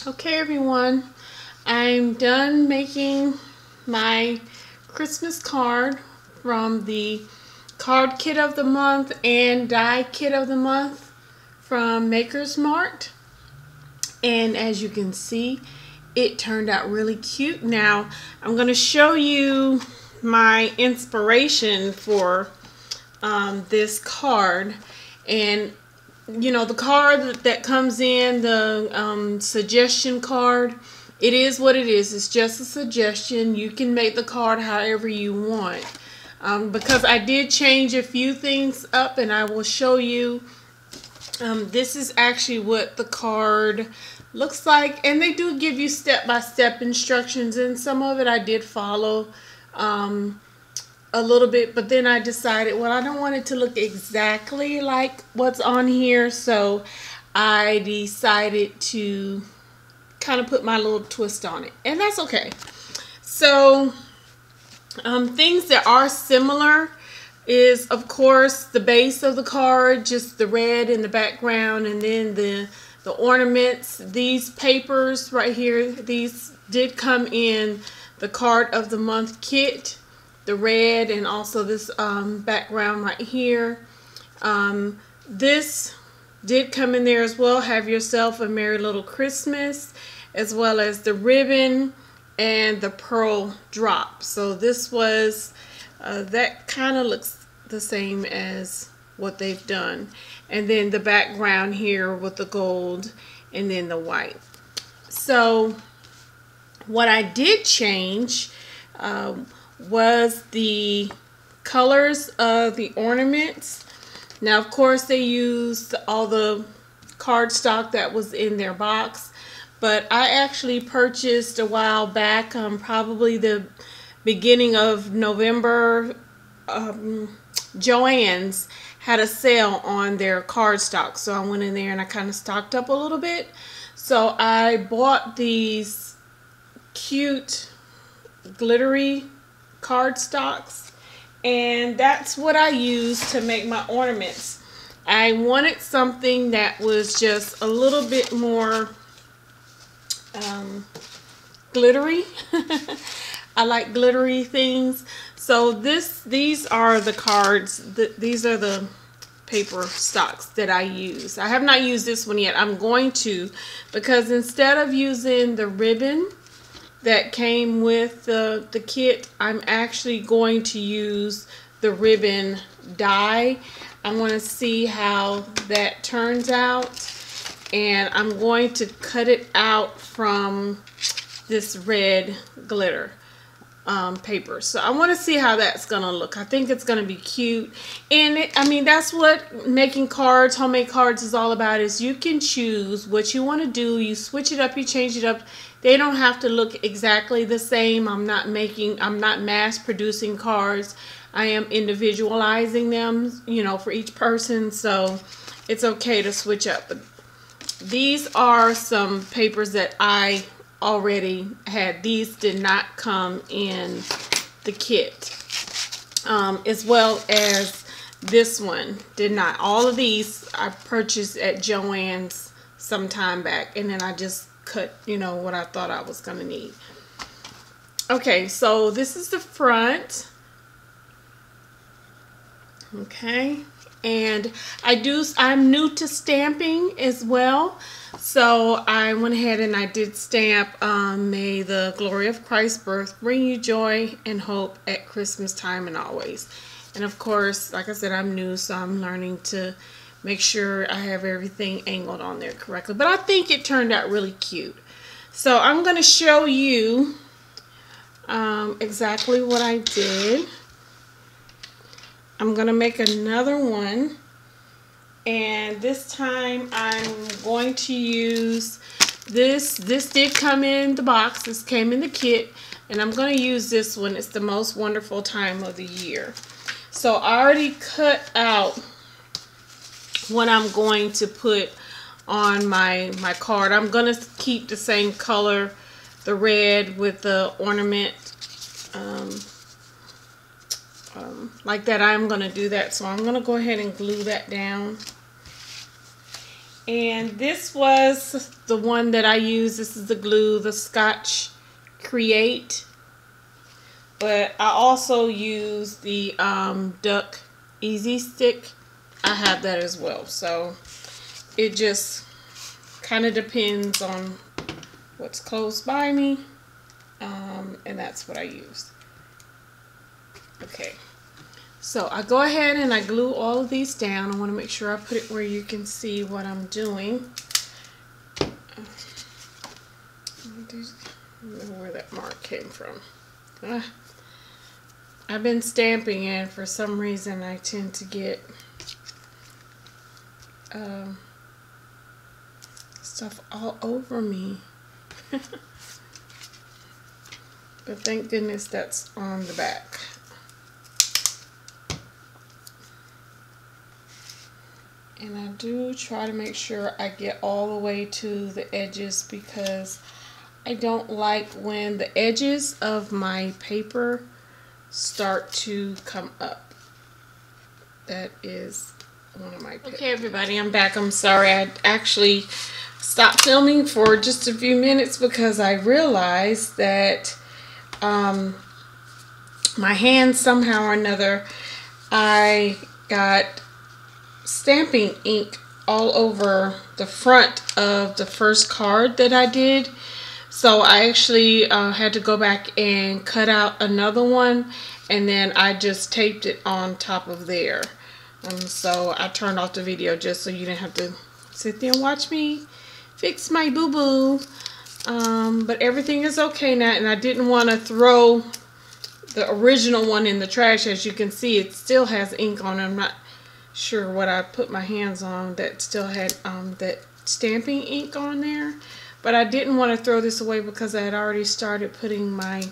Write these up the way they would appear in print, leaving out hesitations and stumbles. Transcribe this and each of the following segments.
Okay, everyone, I'm done making my Christmas card from the card kit of the month and die kit of the month from Maker's Mart. And as you can see, it turned out really cute. Now, I'm going to show you my inspiration for this card. And you know, the card that comes in, the suggestion card, it is what it is. It's just a suggestion. You can make the card however you want. Because I did change a few things up, and I will show you. This is actually what the card looks like, and they do give you step-by-step instructions, and some of it I did follow a little bit, but then I decided, well, I don't want it to look exactly like what's on here, so I decided to kind of put my little twist on it, and that's okay. So things that are similar is, of course, the base of the card, just the red in the background, and then the ornaments. These papers right here, these did come in the card of the month kit, the red, and also this background right here. This did come in there as well. Have yourself a merry little Christmas, as well as the ribbon and the pearl drop. So this was that kind of looks the same as what they've done, and then the background here with the gold and then the white. So what I did change was the colors of the ornaments. Now, of course, they used all the cardstock that was in their box, but I actually purchased a while back, probably the beginning of November, Joann's had a sale on their cardstock, so I went in there and I kind of stocked up a little bit. So I bought these cute glittery cardstocks, and that's what I used to make my ornaments. I wanted something that was just a little bit more glittery. I like glittery things. So these are the cards. These are the paper stocks that I use. I have not used this one yet. I'm going to, because instead of using the ribbon that came with the kit, I'm actually going to use the ribbon die. I'm going to see how that turns out, and I'm going to cut it out from this red glitter paper. So I want to see how that's gonna look. I think it's gonna be cute, and I mean, that's what making cards, homemade cards, is all about. Is you can choose what you want to do. You switch it up, you change it up. They don't have to look exactly the same. I'm not mass producing cards. I am individualizing them, you know, for each person, so it's okay to switch up. But these are some papers that I already had. These did not come in the kit, as well as this one did not. All of these I purchased at Joann's some time back, and then I just cut, you know, what I thought I was gonna need. Okay, so this is the front. Okay, and I'm new to stamping as well, so I went ahead and I did stamp may the glory of Christ's birth bring you joy and hope at Christmas time and always. And of course, like I said, I'm new, so I'm learning to make sure I have everything angled on there correctly, but I think it turned out really cute. So I'm going to show you exactly what I did. I'm going to make another one, and this time I'm going to use this. This did come in the box. This came in the kit, and I'm going to use this one. It's the most wonderful time of the year. So I already cut out what I'm going to put on my card. I'm going to keep the same color, the red with the ornament. Like that. I'm going to do that, so I'm going to go ahead and glue that down. And this was the one that I used. This is the glue, the Scotch Create. But I also use the Duck Easy Stick. I have that as well. So it just kind of depends on what's close by me. And that's what I use. Okay. So I go ahead and I glue all of these down. I want to make sure I put it where you can see what I'm doing. I don't know where that mark came from. I've been stamping and for some reason I tend to get stuff all over me. But thank goodness that's on the back. And I do try to make sure I get all the way to the edges because I don't like when the edges of my paper start to come up. That is one of my papers. Okay, everybody, I'm back. I'm sorry. I actually stopped filming for just a few minutes because I realized that my hands somehow or another, I got stamping ink all over the front of the first card that I did. So I actually had to go back and cut out another one, and then I just taped it on top of there. So I turned off the video just so you didn't have to sit there and watch me fix my boo-boo. But everything is okay now, and I didn't want to throw the original one in the trash. As you can see, it still has ink on it. I'm not sure what I put my hands on that still had that stamping ink on there. But I didn't want to throw this away because I had already started putting my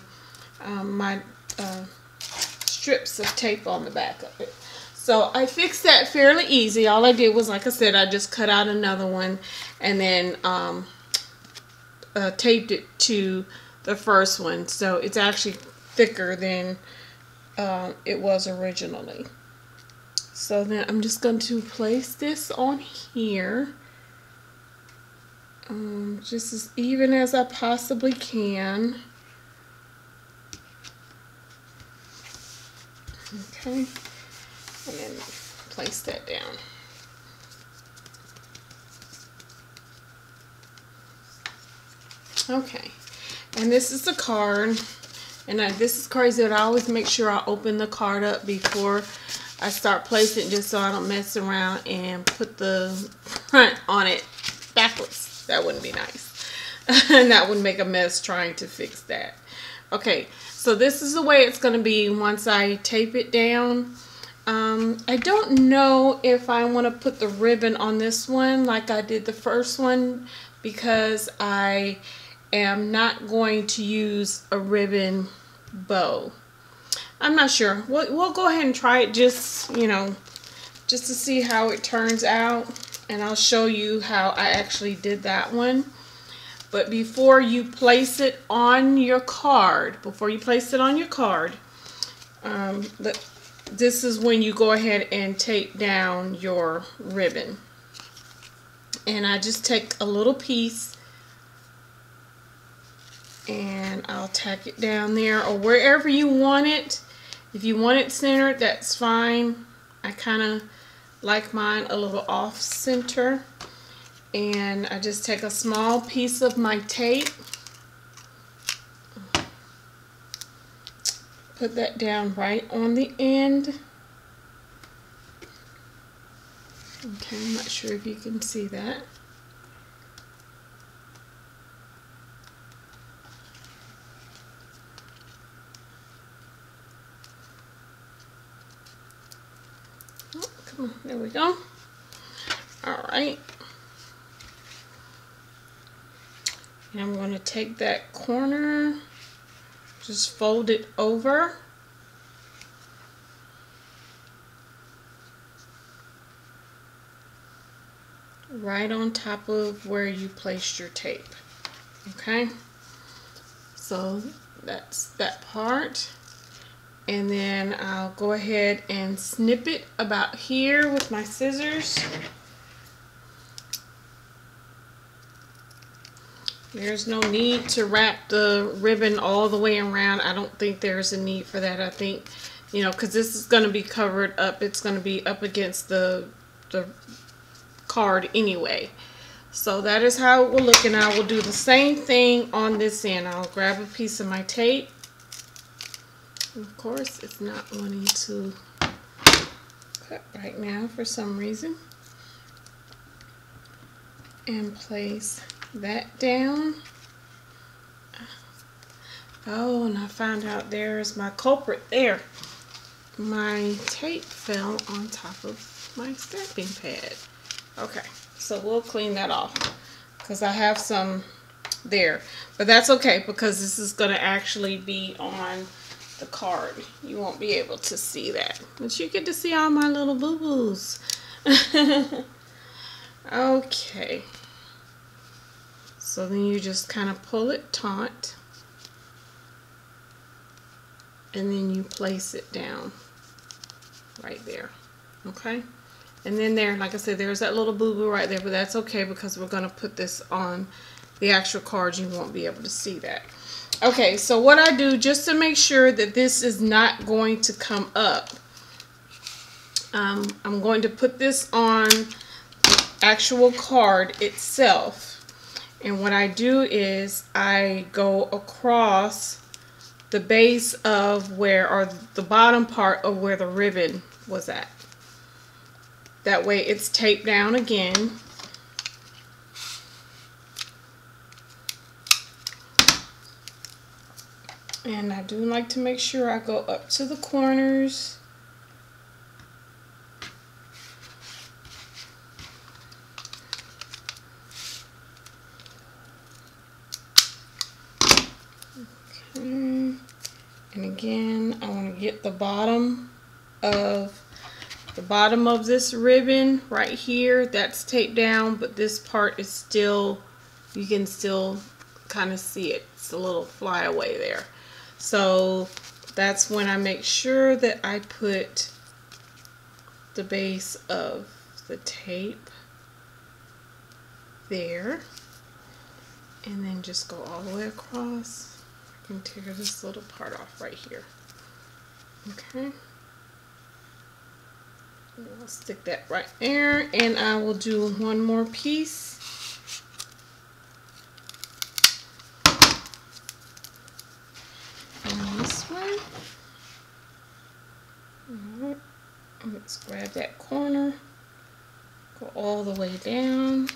strips of tape on the back of it. So I fixed that fairly easy. All I did was, like I said, I just cut out another one and then taped it to the first one. So it's actually thicker than it was originally. So then I'm just going to place this on here. Just as even as I possibly can. Okay, and then place that down. Okay, and this is the card, and this is crazy, but I always make sure I open the card up before I start placing it, just so I don't mess around and put the front on it backwards. That wouldn't be nice. And that would make a mess trying to fix that. Okay, so this is the way it's going to be once I tape it down. I don't know if I want to put the ribbon on this one like I did the first one, because I am not going to use a ribbon bow. I'm not sure. We'll go ahead and try it just, you know, just to see how it turns out. And I'll show you how I actually did that one. But before you place it on your card, this is when you go ahead and tape down your ribbon. And I just take a little piece and I'll tack it down there or wherever you want it. If you want it centered, that's fine. I kind of like mine a little off center, and I just take a small piece of my tape, put that down right on the end. Okay, I'm not sure if you can see that. There we go. Alright. And I'm going to take that corner, just fold it over. Right on top of where you placed your tape. Okay. So that's that part. And then I'll go ahead and snip it about here with my scissors. There's no need to wrap the ribbon all the way around. I don't think there's a need for that. I think, you know, because this is going to be covered up. It's going to be up against the card anyway. So that is how it will look, and I will do the same thing on this end. I'll grab a piece of my tape. Of course, it's not wanting to cut right now for some reason. And place that down. Oh, and I found out there's my culprit there. My tape fell on top of my stamping pad. Okay, so we'll clean that off because I have some there. But that's okay because this is going to actually be on the card. You won't be able to see that. But you get to see all my little boo-boos. Okay. So then you just kind of pull it taut. And then you place it down right there. Okay? And then there, like I said, there's that little boo-boo right there, but that's okay because we're going to put this on the actual card. You won't be able to see that. Okay, so what I do, just to make sure that this is not going to come up, I'm going to put this on the actual card itself. And what I do is I go across the base of where, or the bottom part of where the ribbon was at. That way it's taped down again. And I do like to make sure I go up to the corners. Okay. And again, I want to get the bottom of this ribbon right here. That's taped down, but this part is still, you can still kind of see it. It's a little flyaway there. So that's when I make sure that I put the base of the tape there, and then just go all the way across. I can tear this little part off right here. Okay. I'll stick that right there, and I will do one more piece. On this one. Alright. Let's grab that corner, go all the way down,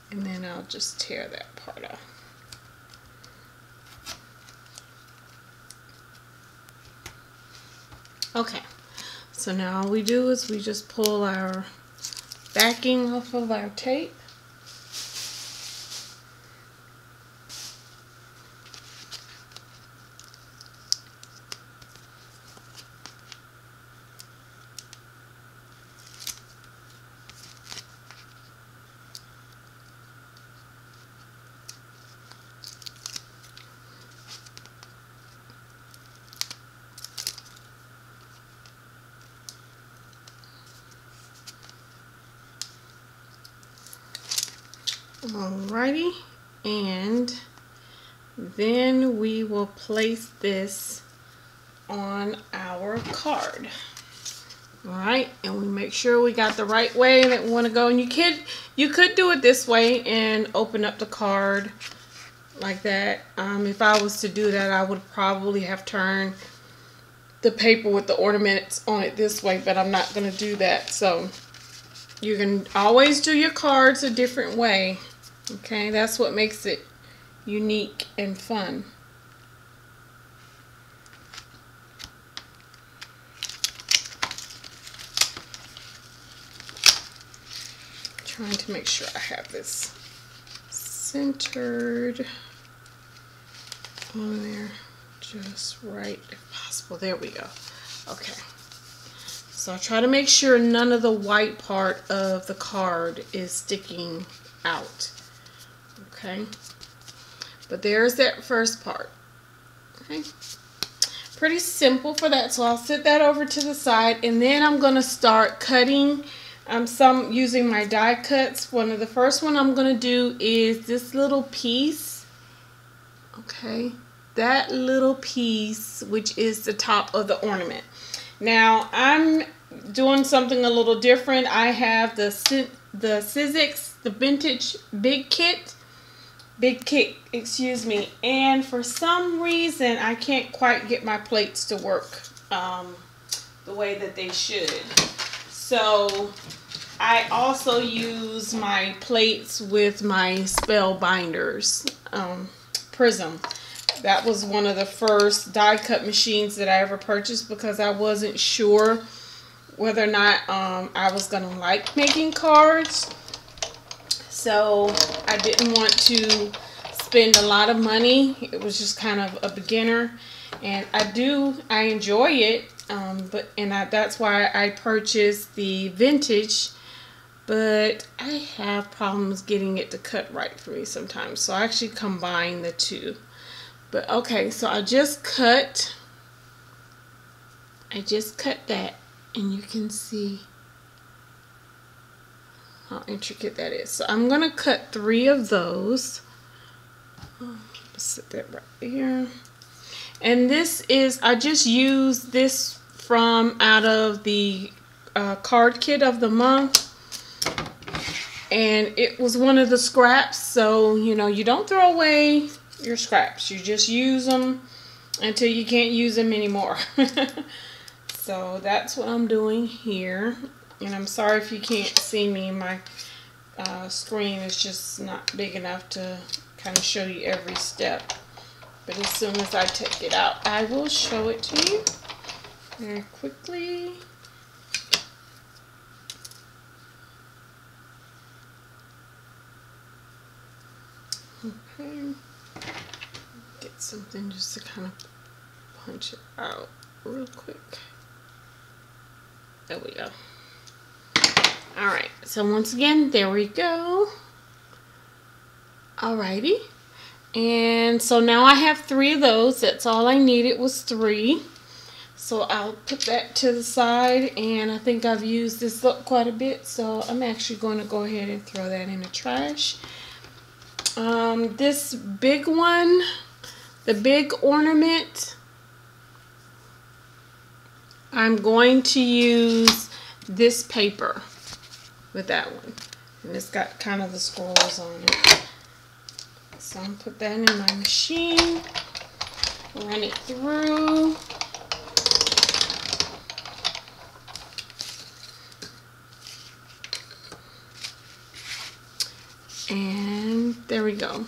and then I'll just tear that part off. Okay. So now all we do is we just pull our backing off of our tape. Alrighty, and then we will place this on our card. Alright, and we make sure we got the right way that we want to go. And you could do it this way and open up the card like that. If I was to do that, I would probably have turned the paper with the ornaments on it this way, but I'm not going to do that. So you can always do your cards a different way. Okay, that's what makes it unique and fun. Trying to make sure I have this centered on there just right if possible. There we go. Okay. So I try to make sure none of the white part of the card is sticking out. Okay, but there's that first part. Okay, pretty simple for that. So I'll set that over to the side, and then I'm going to start cutting I'm using my die cuts. One of the first one I'm going to do is this little piece. Okay, that little piece, which is the top of the ornament. Now I'm doing something a little different. I have the Sizzix, the Vintage BIGkick, excuse me, and for some reason I can't quite get my plates to work the way that they should. So I also use my plates with my Spellbinders prism. That was one of the first die cut machines that I ever purchased because I wasn't sure whether or not I was gonna like making cards. So I didn't want to spend a lot of money. It was just kind of a beginner, and I enjoy it. That's why I purchased the Vintaj, but I have problems getting it to cut right for me sometimes. So I actually combine the two. But okay, so I just cut that, and you can see how intricate that is. So I'm gonna cut 3 of those. Set that right here. And this is, I just used this from out of the card kit of the month, and it was one of the scraps. So you know, you don't throw away your scraps, you just use them until you can't use them anymore. So that's what I'm doing here. And I'm sorry if you can't see me. My screen is just not big enough to kind of show you every step. But as soon as I take it out, I will show it to you very quickly. Okay. Get something just to kind of punch it out real quick. There we go. Alright, so once again, there we go. Alrighty. And so now I have 3 of those. That's all I needed was 3. So I'll put that to the side, and I think I've used this up quite a bit, so I'm actually going to go ahead and throw that in the trash. This big one, the big ornament, I'm going to use this paper with that one, and it's got kind of the scrolls on it. So I'm gonna put that in my machine, run it through. And there we go.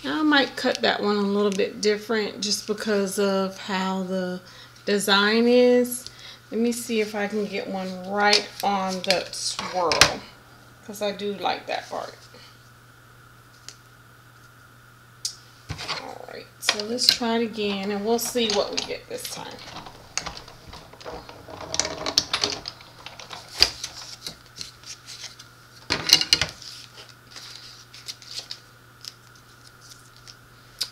Now I might cut that one a little bit different just because of how the design is. Let me see if I can get one right on the swirl, because I do like that part. Alright, so let's try it again and we'll see what we get this time.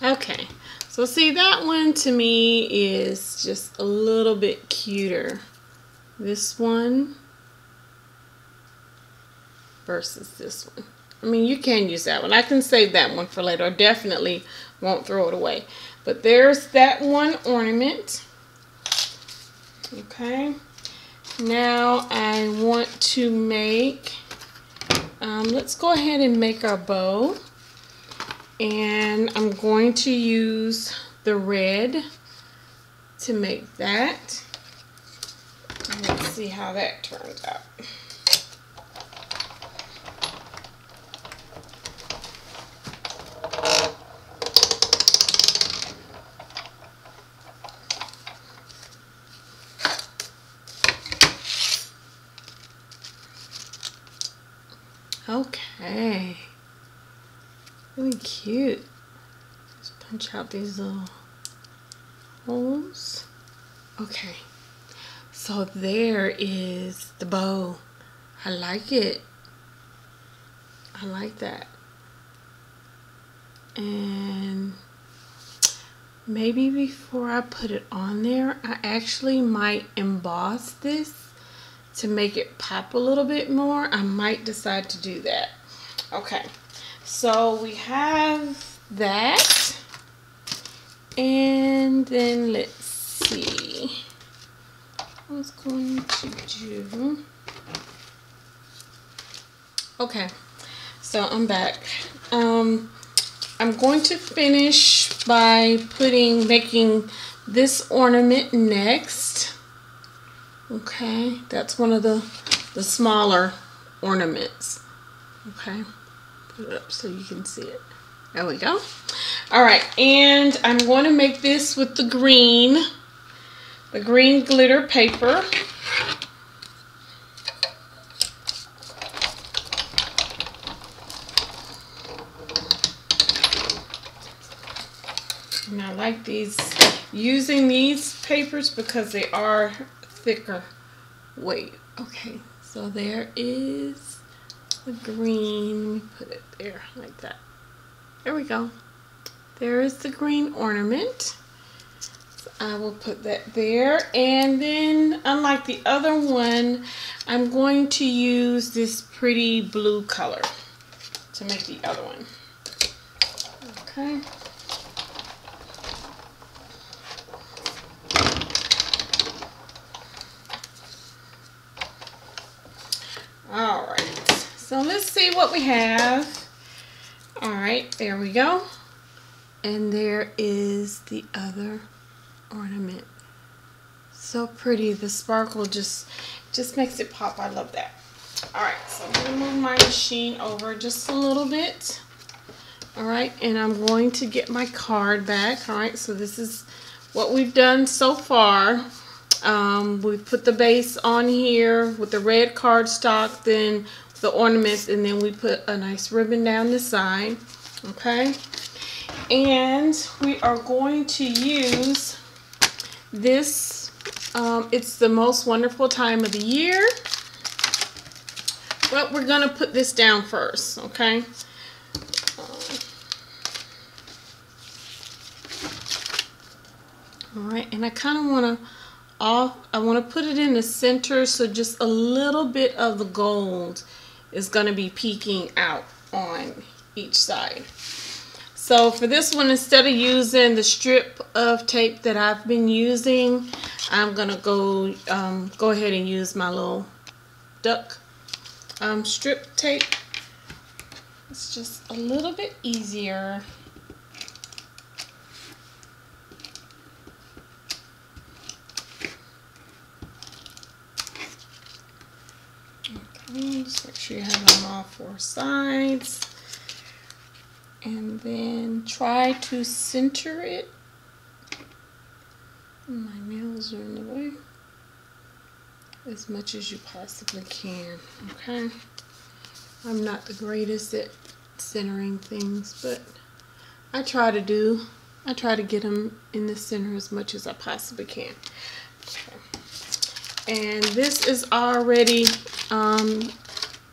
Okay, so see, that one to me is just a little bit cuter. This one versus this one. I mean, you can use that one. I can save that one for later. I definitely won't throw it away. But there's that one ornament. Okay. Now I want to make, let's go ahead and make our bow. And I'm going to use the red to make that. Let's see how that turns out. Okay. Really cute. Just punch out these little holes. Okay. So there is the bow. I like it. I like that. And maybe before I put it on there, I actually might emboss this to make it pop a little bit more, I might decide to do that. Okay, so we have that. And then let's see. I was going to do... Okay, so I'm back. I'm going to finish by making this ornament next. Okay, that's one of the smaller ornaments. Okay, put it up so you can see it. There we go. All right, and I'm going to make this with the green glitter paper. And I like using these papers because they are thicker weight. Okay, so there is the green. Let me put it there like that. There we go. There is the green ornament. So I will put that there. And then, unlike the other one, I'm going to use this pretty blue color to make the other one. Okay. All right. So let's see what we have. All right, there we go. And there is the other ornament. So pretty. The sparkle just makes it pop. I love that. All right, so I'm gonna move my machine over just a little bit. All right, and I'm going to get my card back. All right, so this is what we've done so far. We put the base on here with the red cardstock, then the ornaments, and then we put a nice ribbon down the side. Okay, and we are going to use this. It's the most wonderful time of the year, but we're gonna put this down first. Okay. All right, and I kind of want to put it in the center, so just a little bit of the gold is going to be peeking out on each side. So for this one, instead of using the strip of tape that I've been using, I'm going to go ahead and use my little duck strip tape. It's just a little bit easier. Just make sure you have them on all four sides, and then try to center it. My nails are in the way. As much as you possibly can. Okay, I'm not the greatest at centering things, but I try to get them in the center as much as I possibly can. Okay. And this is already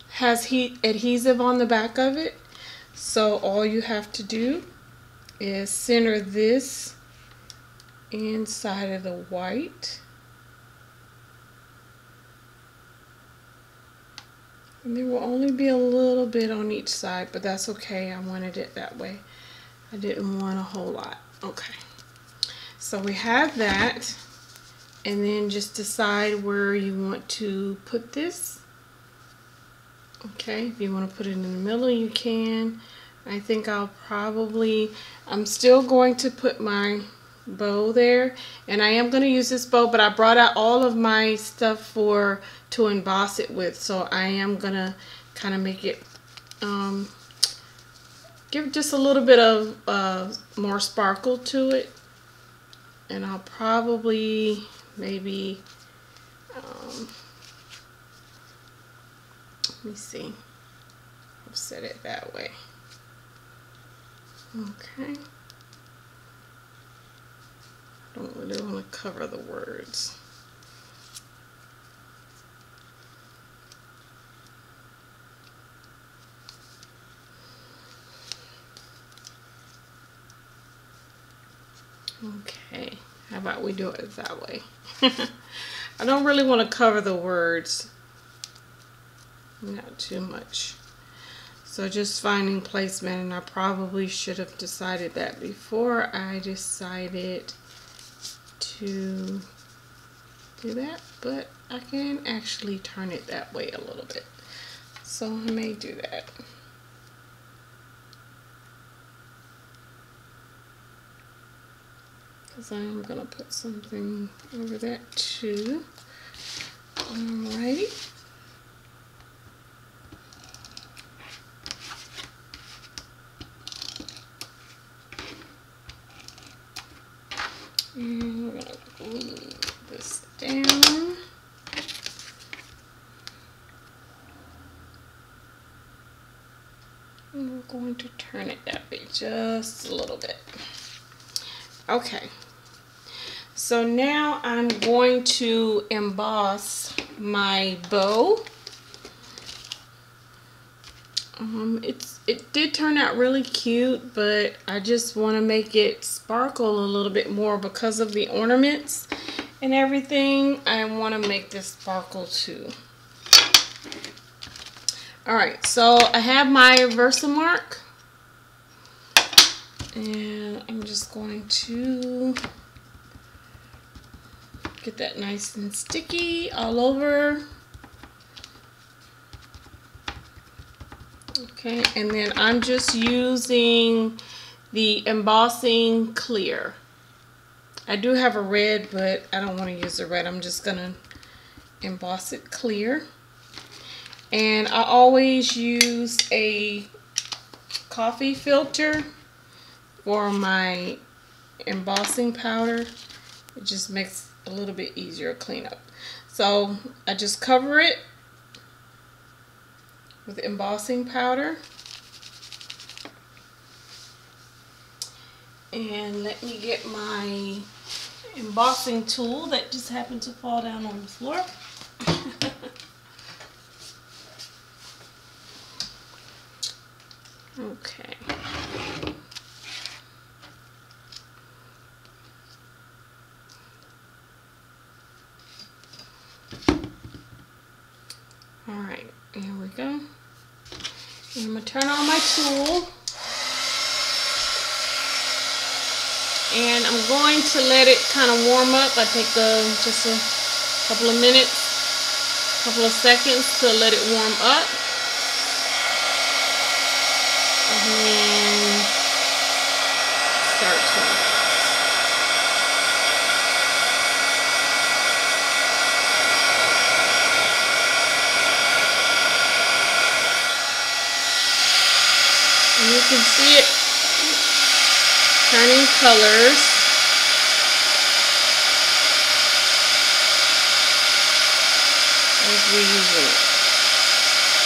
has heat adhesive on the back of it, so all you have to do is center this inside of the white, and there will only be a little bit on each side, but that's okay. I wanted it that way. I didn't want a whole lot. Okay, so we have that. And then just decide where you want to put this. Okay, if you want to put it in the middle, you can. I think I'm still going to put my bow there. And I am going to use this bow, but I brought out all of my stuff to emboss it with. So I am going to kind of make it, give just a little bit of more sparkle to it. And I'll probably... maybe, let me see, I'll set it that way. Okay. I don't really want to cover the words. Okay. How about we do it that way? I don't really want to cover the words. Not too much. So just finding placement, and I probably should have decided that before I decided to do that, but I can actually turn it that way a little bit. So I may do that. Because I am going to put something over that too. Alrighty. And we're going to glue this down. And we're going to turn it that way just a little bit. Okay. So now I'm going to emboss my bow. It did turn out really cute, but I just want to make it sparkle a little bit more because of the ornaments and everything. I want to make this sparkle too. Alright, so I have my Versamark, and I'm just going to get that nice and sticky all over. Okay, and then I'm just using the embossing clear. I do have a red, but I don't want to use the red. I'm just going to emboss it clear. And I always use a coffee filter for my embossing powder. It just makes it a little bit easier to clean up. So I just cover it with embossing powder. And let me get my embossing tool that just happened to fall down on the floor. Okay. Alright, here we go. And I'm going to turn on my tool. And I'm going to let it kind of warm up. I take just a couple of minutes, couple of seconds to let it warm up. And then start to. And you can see it turning colors. As we're using it.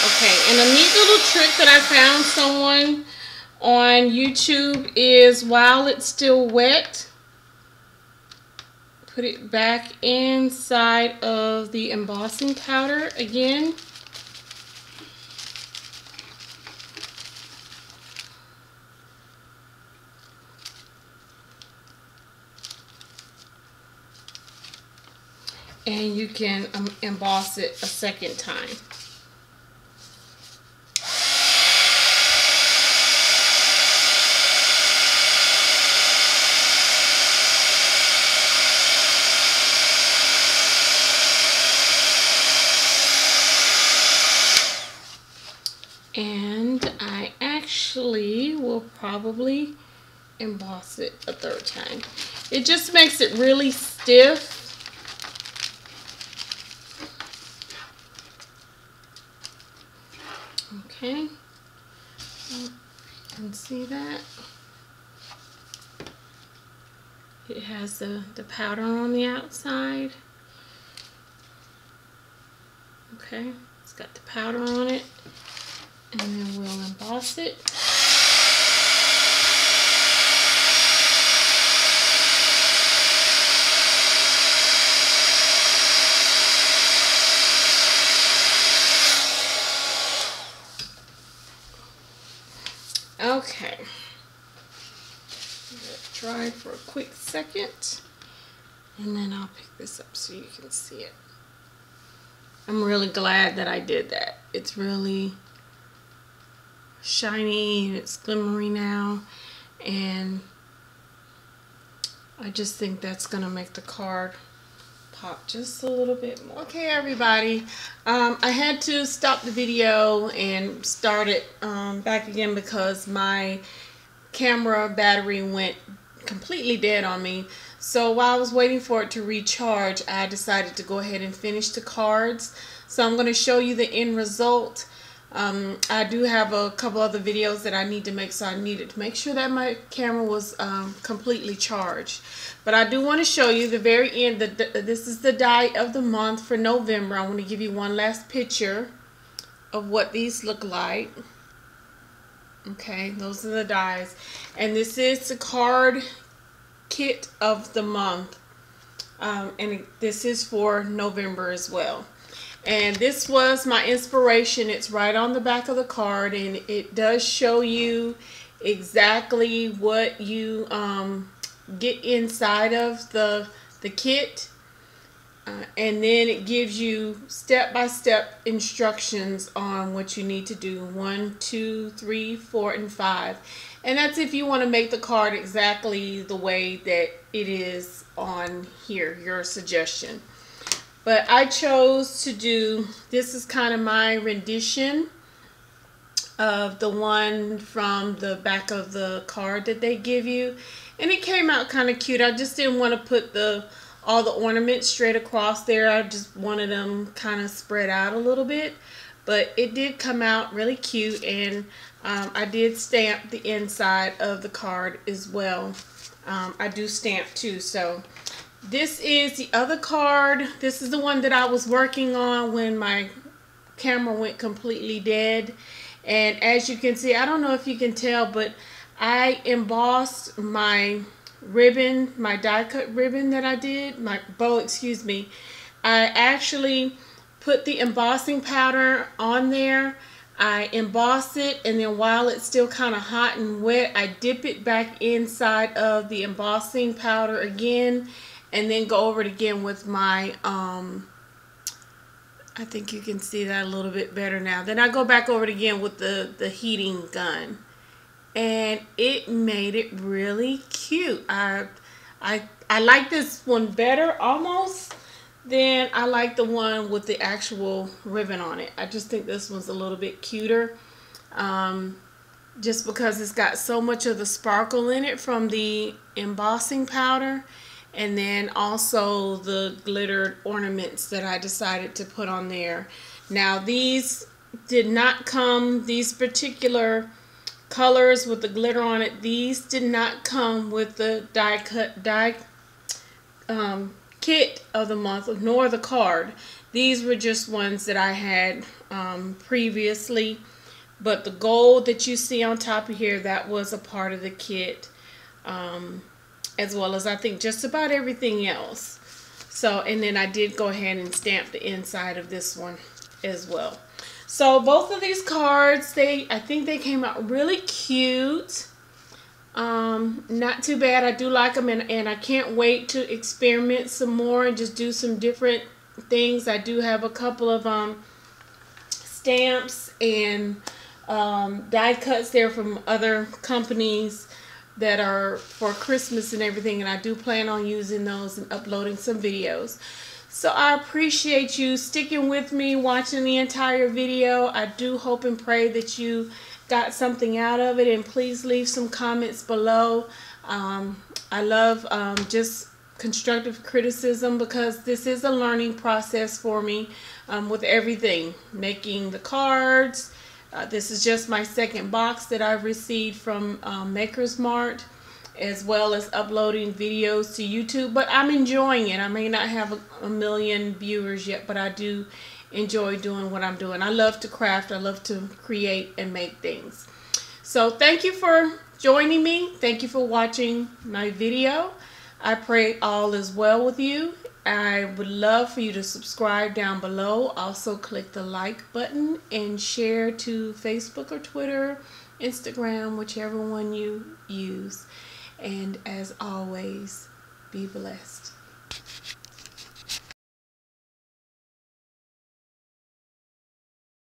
Okay, and a neat little trick that I found someone on YouTube is while it's still wet, put it back inside of the embossing powder again. And you can emboss it a second time. And I actually will probably emboss it a third time. It just makes it really stiff. Okay, you can see that. It has the powder on the outside. Okay, it's got the powder on it. And then we'll emboss it. Okay, let it dry for a quick second, And then I'll pick this up so you can see it. I'm really glad that I did that. It's really shiny and it's glimmery now, and I just think that's gonna make the card pop just a little bit more. Okay, everybody, I had to stop the video and start it back again because my camera battery went completely dead on me. So while I was waiting for it to recharge, I decided to go ahead and finish the cards. So I'm going to show you the end result. I do have a couple other videos that I need to make, so I needed to make sure that my camera was completely charged. But I do want to show you the very end. This is the die of the month for November. I want to give you one last picture of what these look like. Okay, those are the dies. And this is the card kit of the month. And this is for November as well. And this was my inspiration. It's right on the back of the card, and it does show you exactly what you get inside of the kit. And then it gives you step-by-step instructions on what you need to do. 1, 2, 3, 4, and 5. And that's if you want to make the card exactly the way that it is on here, your suggestion. But I chose to do, this is kind of my rendition of the one from the back of the card that they give you. And it came out kind of cute. I just didn't want to put all the ornaments straight across there. I just wanted them kind of spread out a little bit. But it did come out really cute, and I did stamp the inside of the card as well. I do stamp too. So this is the other card. This is the one that I was working on when my camera went completely dead. And as you can see, I don't know if you can tell, but I embossed my ribbon, my die cut ribbon that I did, my bow, excuse me. I actually put the embossing powder on there. I emboss it, and then while it's still kind of hot and wet, I dip it back inside of the embossing powder again, and then go over it again with my, I think you can see that a little bit better now. Then I go back over it again with the heating gun, and it made it really cute. I like this one better almost than I like the one with the actual ribbon on it. I just think this one's a little bit cuter, just because it's got so much of the sparkle in it from the embossing powder, and then also the glittered ornaments that I decided to put on there. Now these did not come, these particular colors with the glitter on it, these did not come with the kit of the month, nor the card. These were just ones that I had previously, but the gold that you see on top of here, that was a part of the kit, as well as I think just about everything else. So, and then I did go ahead and stamp the inside of this one as well. So both of these cards, I think they came out really cute. Not too bad. I do like them, and I can't wait to experiment some more and just do some different things. I do have a couple of stamps and die cuts there from other companies that are for Christmas and everything, and I do plan on using those and uploading some videos. So I appreciate you sticking with me, watching the entire video. I do hope and pray that you got something out of it, and please leave some comments below. I love just constructive criticism, because this is a learning process for me with everything. Making the cards. This is just my second box that I've received from Maker's Mart, as well as uploading videos to YouTube. But I'm enjoying it. I may not have a million viewers yet, but I do enjoy doing what I'm doing. I love to craft. I love to create and make things. So thank you for joining me. Thank you for watching my video. I pray all is well with you. I would love for you to subscribe down below. Also click the like button and share to Facebook or Twitter, Instagram, whichever one you use. And as always, be blessed.